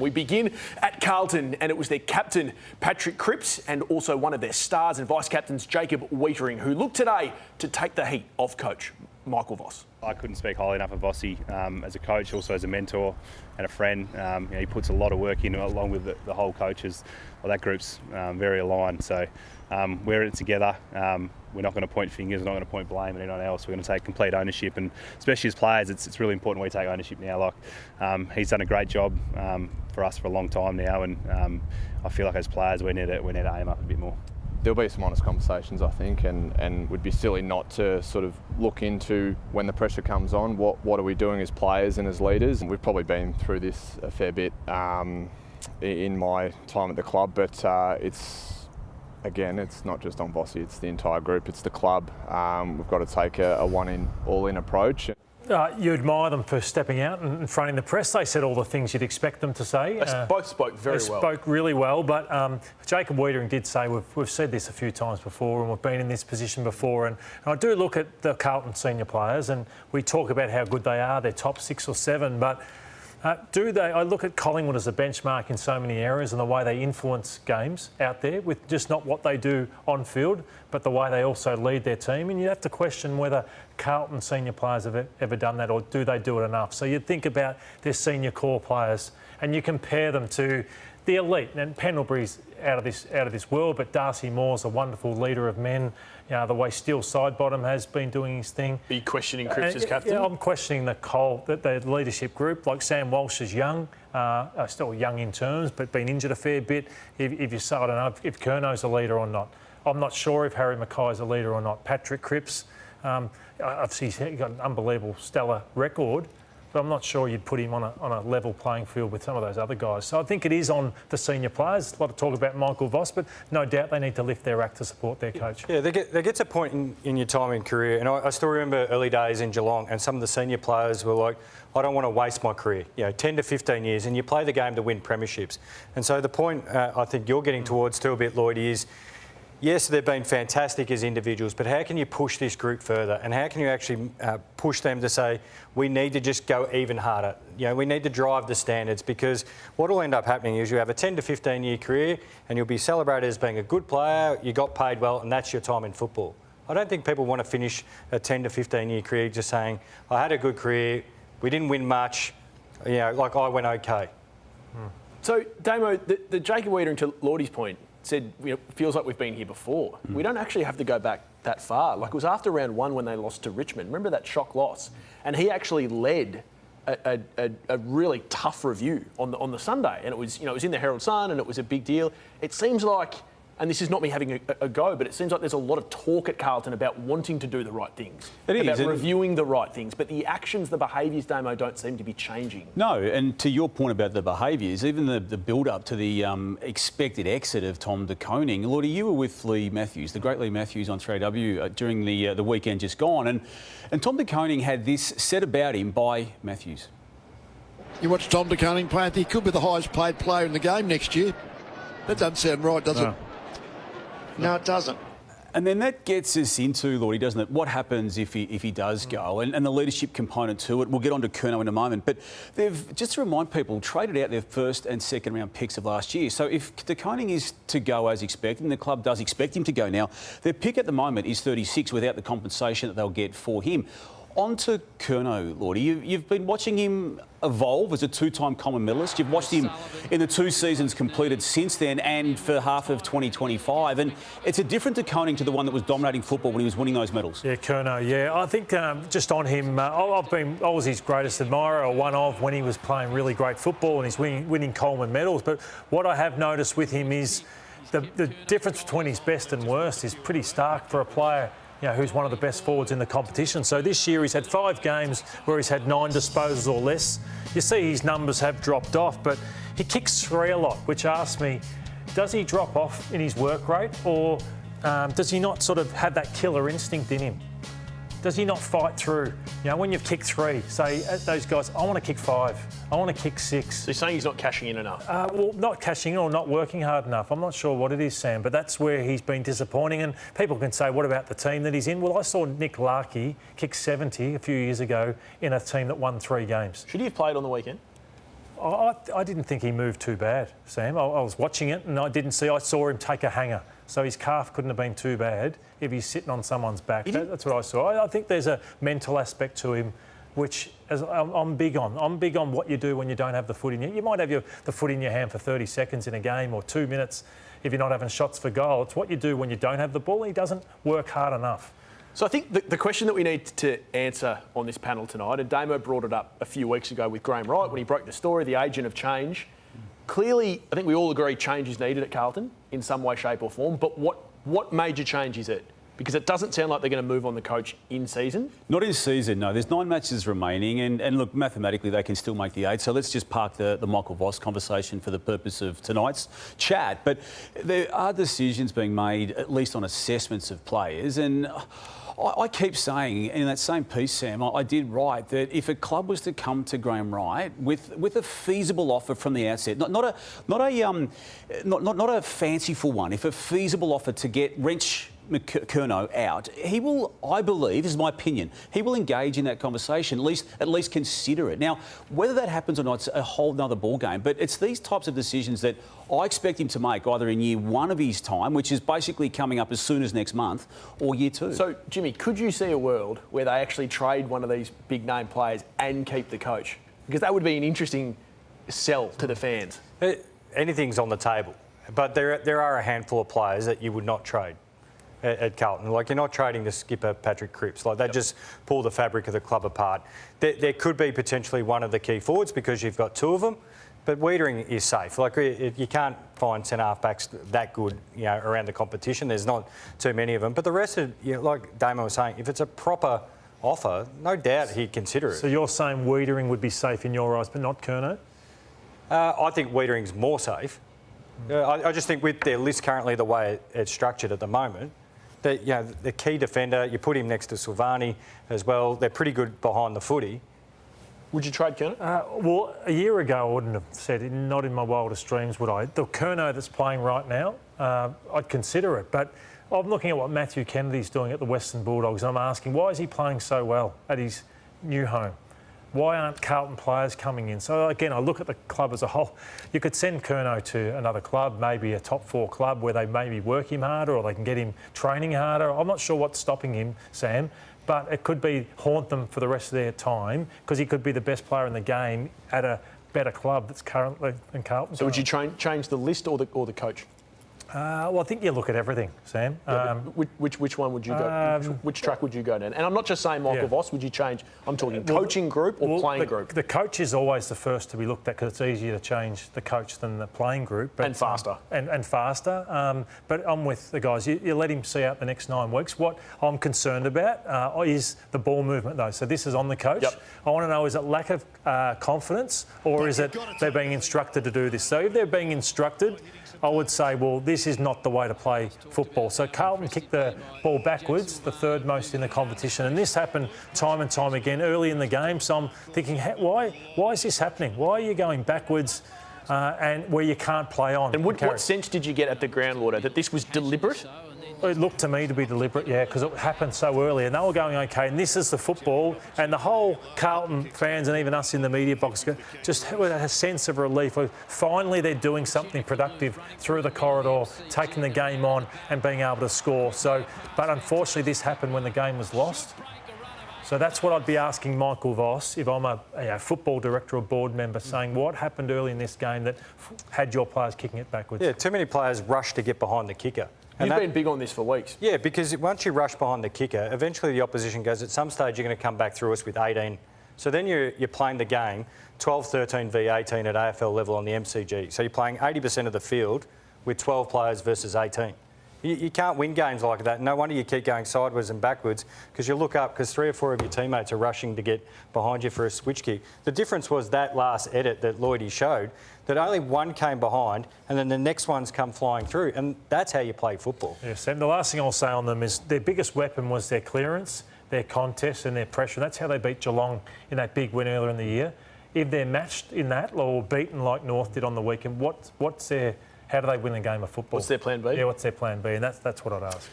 We begin at Carlton, and it was their captain, Patrick Cripps, and also one of their stars and vice-captains, Jacob Weitering, who looked today to take the heat off coach Michael Voss. I couldn't speak highly enough of Vossi as a coach, also as a mentor and a friend. He puts a lot of work in along with the whole coaches. Well, that group's very aligned, so we're in it together. We're not going to point fingers, we're not going to point blame at anyone else. We're going to take complete ownership, and especially as players, it's really important we take ownership now. He's done a great job for us for a long time now, and I feel like as players we need to aim up a bit more. There'll be some honest conversations, I think, and would be silly not to sort of look into when the pressure comes on, what are we doing as players and as leaders. And we've probably been through this a fair bit in my time at the club, but it's not just on Vossi, it's the entire group, it's the club. We've got to take a all-in approach. You admire them for stepping out and fronting the press. They said all the things you'd expect them to say. They both spoke very well. They spoke really well, but Jacob Weitering did say, we've said this a few times before and we've been in this position before, and I do look at the Carlton senior players and we talk about how good they are, they're top 6 or 7, but I look at Collingwood as a benchmark in so many areas and the way they influence games out there with just not what they do on field, but the way they also lead their team. And you have to question whether Carlton senior players have ever done that, or do they do it enough? So you think about their senior core players and you compare them to the elite. And Pendlebury's out of this world, but Darcy Moore's a wonderful leader of men. You know, the way Steele Sidebottom has been doing his thing. Are you questioning Cripps as captain? Yeah, I'm questioning the leadership group. Like Sam Walsh is young, still young in terms, but been injured a fair bit. I don't know if Curnow's a leader or not. I'm not sure if Harry Mackay's a leader or not. Patrick Cripps, obviously he's got an unbelievable stellar record, but I'm not sure you'd put him on a level playing field with some of those other guys. So I think it is on the senior players. A lot of talk about Michael Voss, but no doubt they need to lift their act to support their coach. Yeah, there gets a point in your time in career, and I still remember early days in Geelong, and some of the senior players were like, I don't want to waste my career, 10 to 15 years, and you play the game to win premierships. And so the point I think you're getting towards too a bit, Lloyd, is yes, they've been fantastic as individuals, but how can you push this group further? And how can you actually push them to say, we need to just go even harder? We need to drive the standards, because what will end up happening is you have a 10 to 15 year career and you'll be celebrated as being a good player, you got paid well, and that's your time in football. I don't think people want to finish a 10 to 15 year career just saying, I had a good career, we didn't win much, like I went okay. So, Damo, the Jacob Weitering, to Lordy's point, said, feels like we've been here before. We don't actually have to go back that far. Like, it was after round 1 when they lost to Richmond. Remember that shock loss? And he actually led a really tough review on the Sunday. And it was, it was in the Herald Sun and it was a big deal. It seems like, and this is not me having a go, but it seems like there's a lot of talk at Carlton about wanting to do the right things. About reviewing the right things. But the actions, the behaviours, Damo, don't seem to be changing. No, and to your point about the behaviours, even the build-up to the expected exit of Tom De Koning. Lordy, you were with Lee Matthews, the great Lee Matthews on 3AW during the weekend just gone. And Tom De Koning had this said about him by Matthews. You watch Tom De Koning play, he could be the highest paid player in the game next year. That doesn't sound right, does it? No, it doesn't. And then that gets us into, Lordy, doesn't it? What happens if he does go? And the leadership component to it. We'll get on to Curnow in a moment. But they've, just to remind people, traded out their first and second round picks of last year. So if De Koning is to go as expected, and the club does expect him to go now, their pick at the moment is 36 without the compensation that they'll get for him. On to Curnow, Lordy. You've been watching him evolve as a 2-time common medalist. You've watched him in the 2 seasons completed since then and for half of 2025. And it's a different De Koning to the one that was dominating football when he was winning those medals. Yeah, Curnow, yeah. I think just on him, I was his greatest admirer, or one of, when he was playing really great football and he's winning Coleman medals. But what I have noticed with him is the difference between his best and worst is pretty stark for a player who's one of the best forwards in the competition. So this year he's had 5 games where he's had 9 disposals or less. You see his numbers have dropped off, but he kicks 3 a lot, which asks me, does he drop off in his work rate, or does he not sort of have that killer instinct in him? Does he not fight through? When you've kicked 3, say those guys, I want to kick 5, I want to kick 6. So you're saying he's not cashing in enough? Well, not cashing in or not working hard enough. I'm not sure what it is, Sam, but that's where he's been disappointing. And people can say, what about the team that he's in? Well, I saw Nick Larkey kick 70 a few years ago in a team that won 3 games. Should he have played on the weekend? I didn't think he moved too bad, Sam. I was watching it and I saw him take a hanger. So his calf couldn't have been too bad if he's sitting on someone's back. That's what I saw. I think there's a mental aspect to him, which I'm big on. I'm big on what you do when you don't have the foot in you. You might have the foot in your hand for 30 seconds in a game or 2 minutes if you're not having shots for goal. It's what you do when you don't have the ball. He doesn't work hard enough. So I think the question that we need to answer on this panel tonight, and Damo brought it up a few weeks ago with Graham Wright when he broke the story, the agent of change. Clearly, I think we all agree change is needed at Carlton in some way, shape or form, but what major change is it? Because it doesn't sound like they're going to move on the coach in season. Not in season, no. There's 9 matches remaining, and look, mathematically they can still make the 8. So let's just park the Michael Voss conversation for the purpose of tonight's chat. But there are decisions being made, at least on assessments of players, and I keep saying in that same piece, Sam, I did write that if a club was to come to Graham Wright with a feasible offer from the outset, not a fanciful one, if a feasible offer to get Curnow out, he will, I believe, this is my opinion, he will engage in that conversation, at least consider it. Now, whether that happens or not, it's a whole nother ball game, but it's these types of decisions that I expect him to make either in year 1 of his time, which is basically coming up as soon as next month, or year 2. So, Jimmy, could you see a world where they actually trade one of these big name players and keep the coach? Because that would be an interesting sell to the fans. Anything's on the table, but there are a handful of players that you would not trade at Carlton. Like, you're not trading the skipper Patrick Cripps. Like, they just pull the fabric of the club apart. There could be potentially one of the key forwards because you've got 2 of them, but Wiedering is safe. Like, you can't find centre-half backs that good, around the competition. There's not too many of them. But the rest of, like Damon was saying, if it's a proper offer, no doubt he'd consider it. So you're saying Wiedering would be safe in your eyes, but not Curnow? I think Wiedering's more safe. I just think with their list currently, the way it's structured at the moment, the key defender, you put him next to Silvani as well. They're pretty good behind the footy. Would you trade Curnow? Well, a year ago I wouldn't have said it, not in my wildest dreams would I. The Curnow that's playing right now, I'd consider it. But I'm looking at what Matthew Kennedy's doing at the Western Bulldogs, and I'm asking, why is he playing so well at his new home? Why aren't Carlton players coming in? So, again, I look at the club as a whole. You could send Curnow to another club, maybe a top 4 club where they maybe work him harder or they can get him training harder. I'm not sure what's stopping him, Sam, but it could be haunt them for the rest of their time because he could be the best player in the game at a better club that's currently in Carlton. So would you change the list or the coach? Well, I think you look at everything, Sam. Which one would you go? Which track would you go down? And I'm not just saying Michael Voss. Would you change? I'm talking coaching group or playing group. The coach is always the first to be looked at because it's easier to change the coach than the playing group. But, and faster. And faster. But I'm with the guys. You let him see out the next 9 weeks. What I'm concerned about is the ball movement, though. So this is on the coach. Yep. I want to know, is it lack of confidence or is it they're being instructed to do this? So if they're being instructed, I would say, well, this is not the way to play football. So Carlton kicked the ball backwards, the 3rd most in the competition. And this happened time and time again early in the game. So I'm thinking, why is this happening? Why are you going backwards and where you can't play on? And what sense did you get at the groundwater that this was deliberate? It looked to me to be deliberate, yeah, because it happened so early and they were going okay. And this is the football, and the whole Carlton fans and even us in the media box just had a sense of relief. Finally, they're doing something productive through the corridor, taking the game on and being able to score. So, but unfortunately, this happened when the game was lost. So that's what I'd be asking Michael Voss if I'm a football director or board member, saying what happened early in this game that had your players kicking it backwards. Yeah, too many players rush to get behind the kicker. You've been big on this for weeks. Yeah, because once you rush behind the kicker, eventually the opposition goes, at some stage you're going to come back through us with 18. So then you're playing the game 12, 13 v 18 at AFL level on the MCG. So you're playing 80% of the field with 12 players versus 18. You can't win games like that. No wonder you keep going sideways and backwards because you look up because 3 or 4 of your teammates are rushing to get behind you for a switch kick. The difference was that last edit that Lloydie showed, that only one came behind and then the next one's come flying through, and that's how you play football. Yes, and the last thing I'll say on them is their biggest weapon was their clearance, their contest and their pressure. That's how they beat Geelong in that big win earlier in the year. If they're matched in that or beaten like North did on the weekend, how do they win a game of football? What's their plan B? Yeah, what's their plan B? And that's what I'd ask.